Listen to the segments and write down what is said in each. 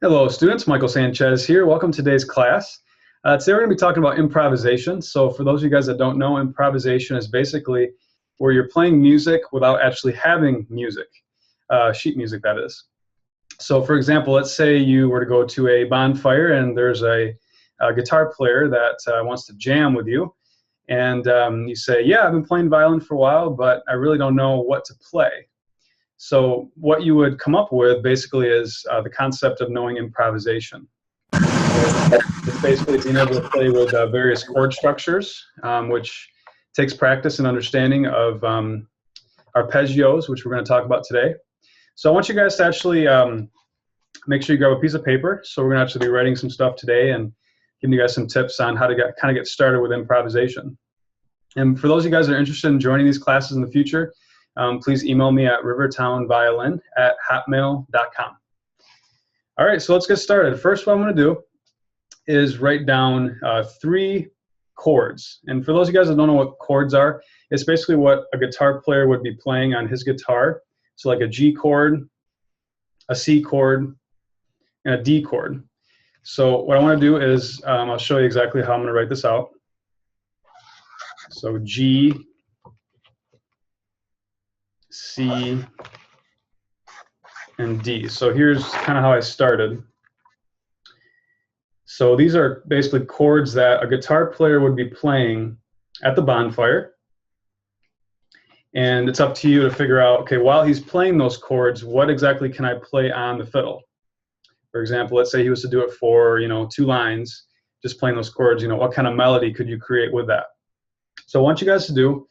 Hello students, Michael Sanchez here. Welcome to today's class. Today we're going to be talking about improvisation. So for those of you guys that don't know, improvisation is basically where you're playing music without actually having music, sheet music that is. So for example, let's say you were to go to a bonfire and there's a guitar player that wants to jam with you. And you say, yeah, I've been playing violin for a while, but I really don't know what to play. So what you would come up with basically is the concept of knowing improvisation. It's basically being able to play with various chord structures, which takes practice and understanding of arpeggios, which we're going to talk about today. So I want you guys to actually make sure you grab a piece of paper. So we're going to actually be writing some stuff today and giving you guys some tips on how to kind of get started with improvisation. And for those of you guys that are interested in joining these classes in the future, please email me at rivertownviolin@hotmail.com. All right, so let's get started. First, what I'm going to do is write down 3 chords. And for those of you guys that don't know what chords are, it's basically what a guitar player would be playing on his guitar. So like a G chord, a C chord, and a D chord. So what I want to do is I'll show you exactly how I'm going to write this out. So G, C, and D. So here's kind of how I started. So these are basically chords that a guitar player would be playing at the bonfire. And it's up to you to figure out, okay, while he's playing those chords, what exactly can I play on the fiddle? For example, let's say he was to do it for, 2 lines, just playing those chords, what kind of melody could you create with that? So what I want you guys to do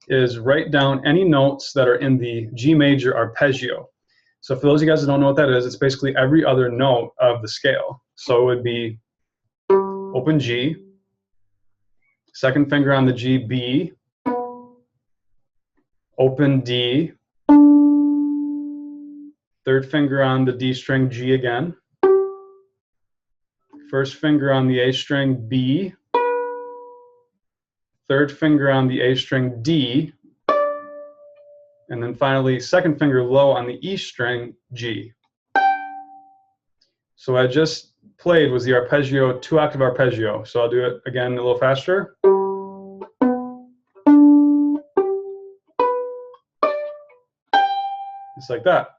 is write down any notes that are in the G major arpeggio. So for those of you guys that don't know what that is, it's basically every other note of the scale. So it would be open G, second finger on the G, B, open D, third finger on the D string, G again, first finger on the A string, B, third finger on the A string, D, and then finally second finger low on the E string, G. So what I just played was the arpeggio, 2-octave arpeggio. So I'll do it again a little faster. Just like that.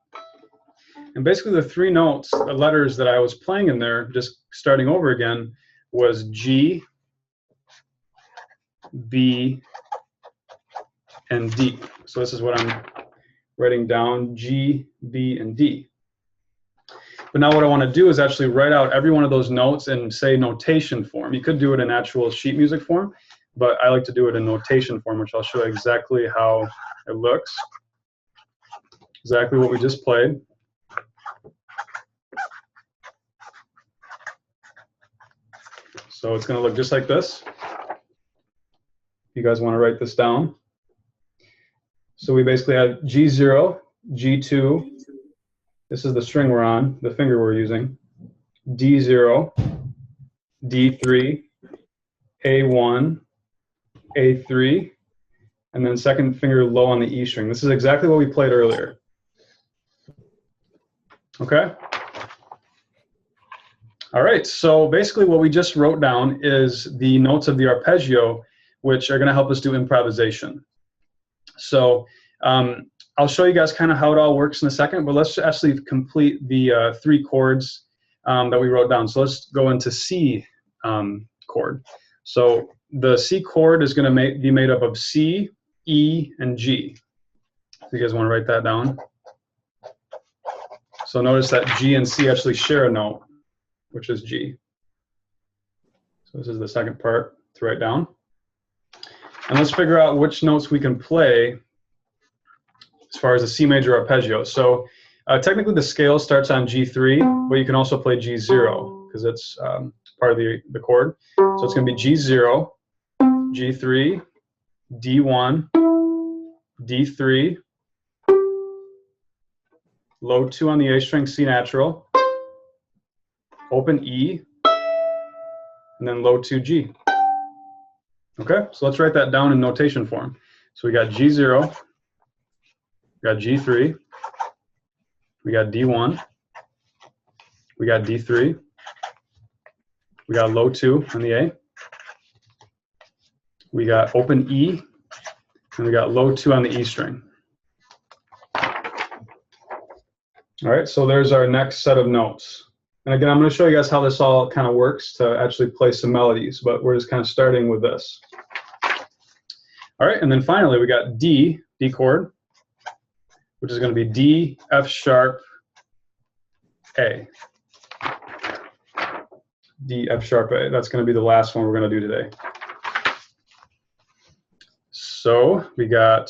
And basically the 3 notes, the letters that I was playing in there, just starting over again, was G, B, and D. So this is what I'm writing down, G, B, and D. But now what I want to do is actually write out every one of those notes in, say, notation form. You could do it in actual sheet music form, but I like to do it in notation form, which I'll show you exactly how it looks. Exactly what we just played. So it's going to look just like this. If you guys want to write this down. So we basically have G0, G2, this is the string we're on, the finger we're using, D0, D3, A1, A3, and then second finger low on the E string. This is exactly what we played earlier. Okay? All right, so basically what we just wrote down is the notes of the arpeggio, which are going to help us do improvisation. So I'll show you guys kind of how it all works in a second, but let's actually complete the 3 chords that we wrote down. So let's go into C chord. So the C chord is going to be made up of C, E, and G. If you guys want to write that down. So notice that G and C actually share a note, which is G. So this is the second part to write down. And let's figure out which notes we can play as far as the C major arpeggio. So technically the scale starts on G3, but you can also play G0 because it's part of the chord. So it's going to be G0, G3, D1, D3, low 2 on the A string, C natural, open E, and then low 2 G. Okay, so let's write that down in notation form. So we got G0, we got G3, we got D1, We got D3. We got low 2 on the A. We got open E, and we got low 2 on the E string. All right, so there's our next set of notes. And again, I'm going to show you guys how this all kind of works to actually play some melodies, but we're just kind of starting with this. All right, and then finally we got D chord, which is going to be D, F sharp, A. D, F sharp, A. That's going to be the last one we're going to do today. So we got,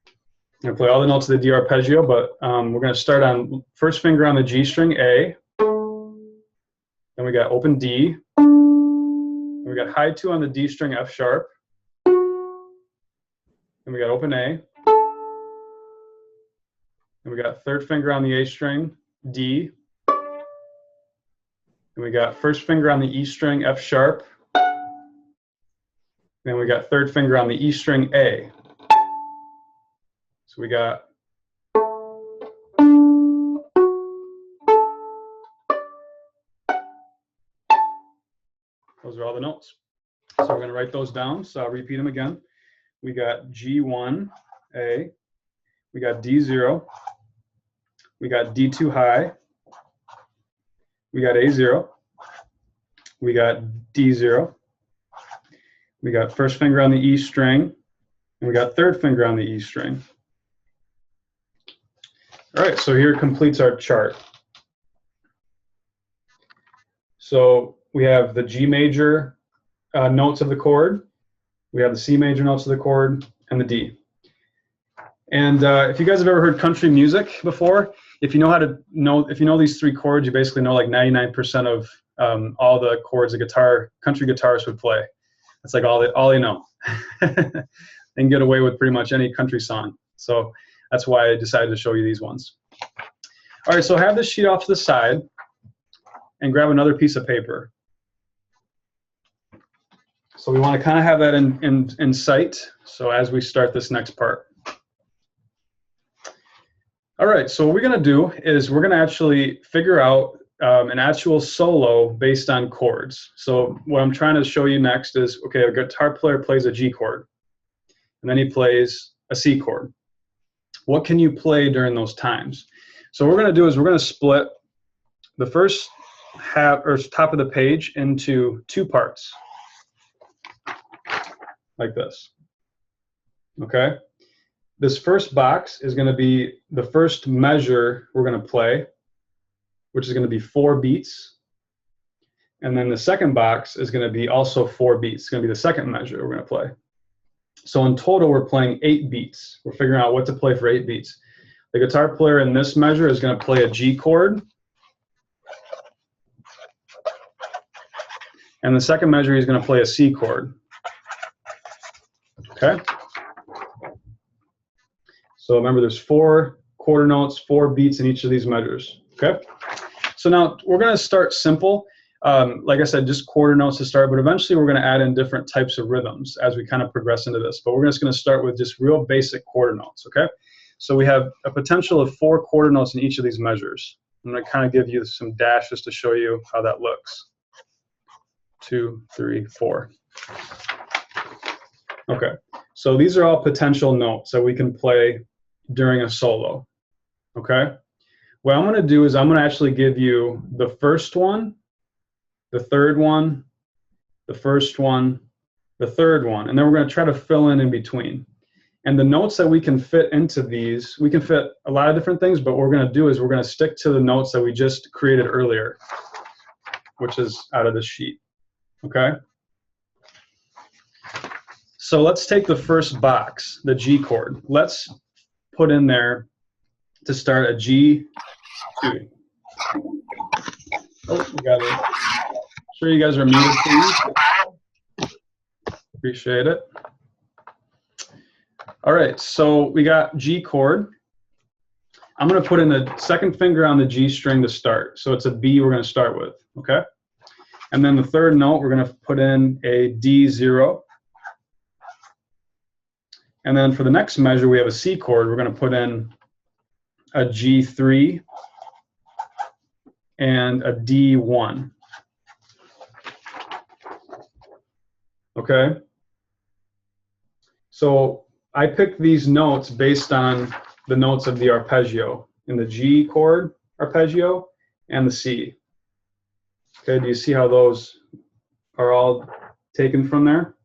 I'm going to play all the notes of the D arpeggio, but we're going to start on first finger on the G string, A. Then we got open D. Then we got high 2 on the D string, F sharp. Then we got open A. Then we got third finger on the A string, D. Then we got first finger on the E string, F sharp. Then we got third finger on the E string, A. So we got those are all the notes. So we're going to write those down. So I'll repeat them again. We got G1, A. We got D0. We got D2 high. We got A0. We got D0. We got first finger on the E string. And we got third finger on the E string. All right, so here completes our chart. So we have the G major notes of the chord. We have the C major notes of the chord and the D. And if you guys have ever heard country music before, if you know these 3 chords, you basically know like 99% of all the chords a country guitarist would play. That's like all they know. They can get away with pretty much any country song. So that's why I decided to show you these ones. All right, so have this sheet off to the side and grab another piece of paper. So we want to kind of have that in sight, so as we start this next part. All right, so what we're going to do is we're going to actually figure out an actual solo based on chords. So what I'm trying to show you next is, okay, a guitar player plays a G chord, and then he plays a C chord. What can you play during those times? So what we're going to do is we're going to split the first half or top of the page into 2 parts, like this. Okay? This first box is going to be the first measure we're going to play, which is going to be 4 beats. And then the second box is going to be also 4 beats. It's going to be the second measure we're going to play. So in total, we're playing 8 beats. We're figuring out what to play for 8 beats. The guitar player in this measure is going to play a G chord. And the second measure, he's going to play a C chord. Okay? So remember, there's 4 quarter notes, 4 beats in each of these measures. Okay? So now we're going to start simple. Like I said, just quarter notes to start, but eventually we're going to add in different types of rhythms as we kind of progress into this. But we're just going to start with just real basic quarter notes, okay? So we have a potential of 4 quarter notes in each of these measures. I'm going to kind of give you some dashes to show you how that looks. 2, 3, 4. Okay, so these are all potential notes that we can play during a solo, okay? What I'm going to do is I'm going to actually give you the first one, the third one, the first one, the third one, and then we're going to try to fill in between. And the notes that we can fit into these, we can fit a lot of different things, but what we're going to do is we're going to stick to the notes that we just created earlier, which is out of this sheet, okay? So let's take the first box, the G chord. Let's put in there to start a G2. Oh, we got it. Sure you guys are muted, please. Appreciate it. All right, so we got G chord. I'm going to put in the second finger on the G string to start. So it's a B we're going to start with, okay? And then the third note, we're going to put in a D0. And then for the next measure, we have a C chord. We're going to put in a G3. and a D1. Okay? So I picked these notes based on the notes of the arpeggio, in the G chord arpeggio and the C. Okay, do you see how those are all taken from there?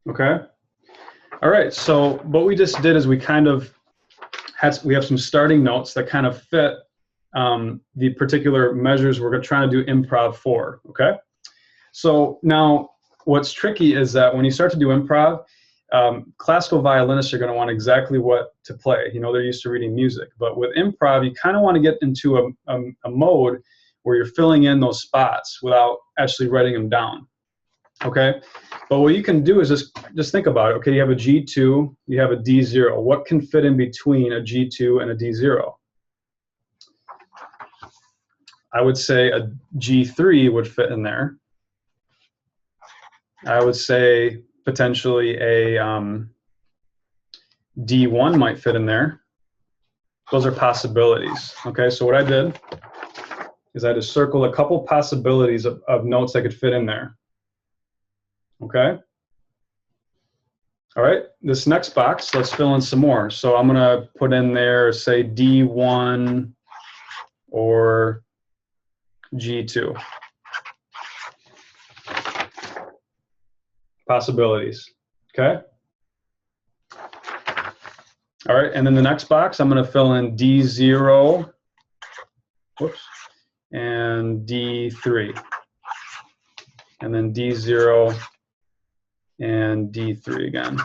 Okay. All right, so what we just did is we kind of we have some starting notes that kind of fit the particular measures we're trying to do improv for, okay? So now what's tricky is that when you start to do improv, classical violinists are going to want exactly what to play. You know, they're used to reading music. But with improv, you kind of want to get into a mode where you're filling in those spots without actually writing them down. Okay? But what you can do is just think about it. Okay, you have a G2, you have a D0. What can fit in between a G2 and a D0? I would say a G3 would fit in there. I would say potentially a D1 might fit in there. Those are possibilities. Okay, so what I did is I just circled a couple possibilities of notes that could fit in there. Okay. All right, this next box, let's fill in some more. So I'm gonna put in there, say D1 or G2. Possibilities, okay? All right, and then the next box, I'm gonna fill in D0, whoops, and D3. And then D0 and D3 again.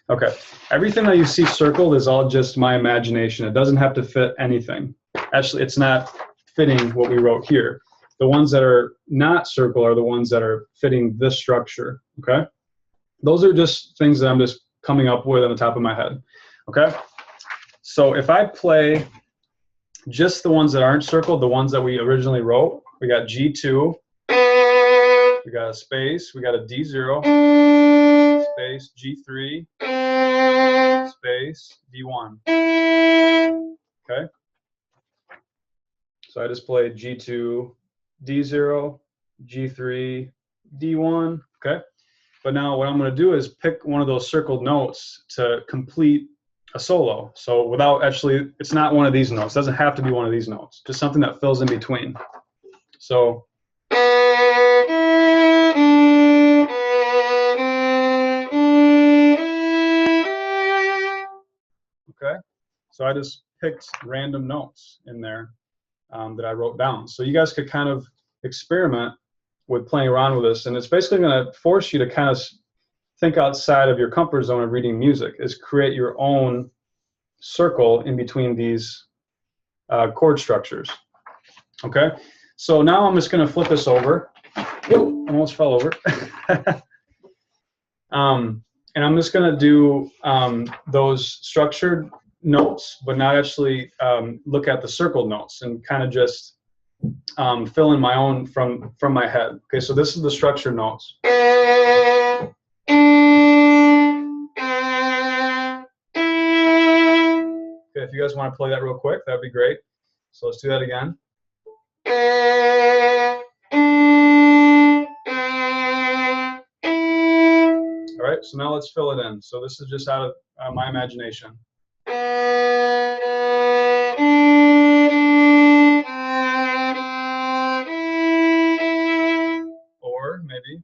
Okay, everything that you see circled is all just my imagination. It doesn't have to fit anything. Actually, it's not fitting what we wrote here. The ones that are not circle are the ones that are fitting this structure, okay? Those are just things that I'm just coming up with on the top of my head, okay? So if I play just the ones that aren't circled, the ones that we originally wrote, we got G2, we got a space, we got a D0, space, G3, space, D1. Okay? So I just played G2, D0, G3, D1. Okay? But now what I'm going to do is pick one of those circled notes to complete a solo. So without actually, it's not one of these notes. It doesn't have to be one of these notes. Just something that fills in between. So okay, so I just picked random notes in there that I wrote down. So you guys could kind of experiment with playing around with this, and it's basically going to force you to kind of think outside of your comfort zone of reading music, is create your own circle in between these chord structures. Okay, so now I'm just going to flip this over. Whoa, I almost fell over. And I'm just going to do those structured notes, but not actually look at the circled notes, and kind of just fill in my own from my head. Okay, so this is the structured notes. Okay, if you guys want to play that real quick, that'd be great. So let's do that again. All right, so now let's fill it in. So this is just out of my imagination. Or maybe.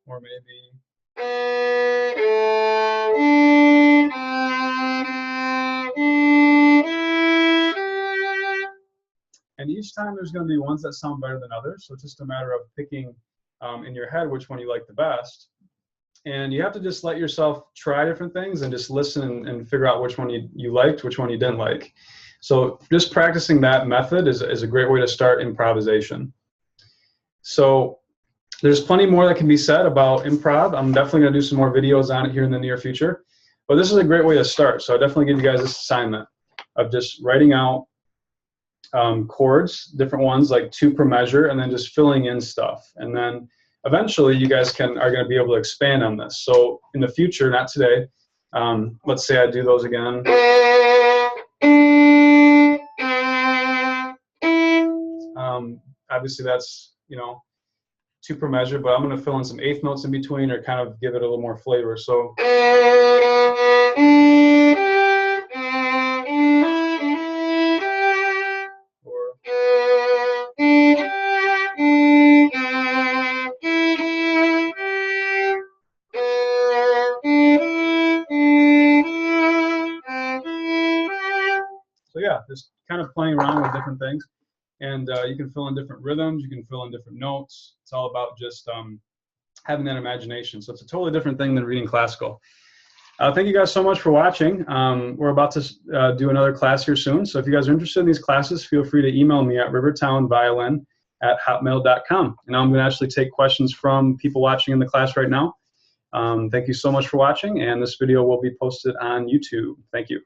Or maybe. And each time there's going to be ones that sound better than others. So it's just a matter of picking in your head which one you like the best. And you have to just let yourself try different things and just listen and figure out which one you liked, which one you didn't like. So just practicing that method is a great way to start improvisation. So there's plenty more that can be said about improv. I'm definitely going to do some more videos on it here in the near future. But this is a great way to start. So I definitely give you guys this assignment of just writing out chords, different ones, like 2 per measure, and then just filling in stuff. And then eventually you guys are going to be able to expand on this. So in the future, not today, let's say I do those again. Obviously that's, you know, 2 per measure, but I'm going to fill in some eighth notes in between, or kind of give it a little more flavor. So yeah, just kind of playing around with different things. And you can fill in different rhythms, you can fill in different notes. It's all about just having that imagination. So it's a totally different thing than reading classical. Thank you guys so much for watching. We're about to do another class here soon. So if you guys are interested in these classes, feel free to email me at rivertownviolin@hotmail.com. And I'm going to actually take questions from people watching in the class right now. Thank you so much for watching, and this video will be posted on YouTube. Thank you.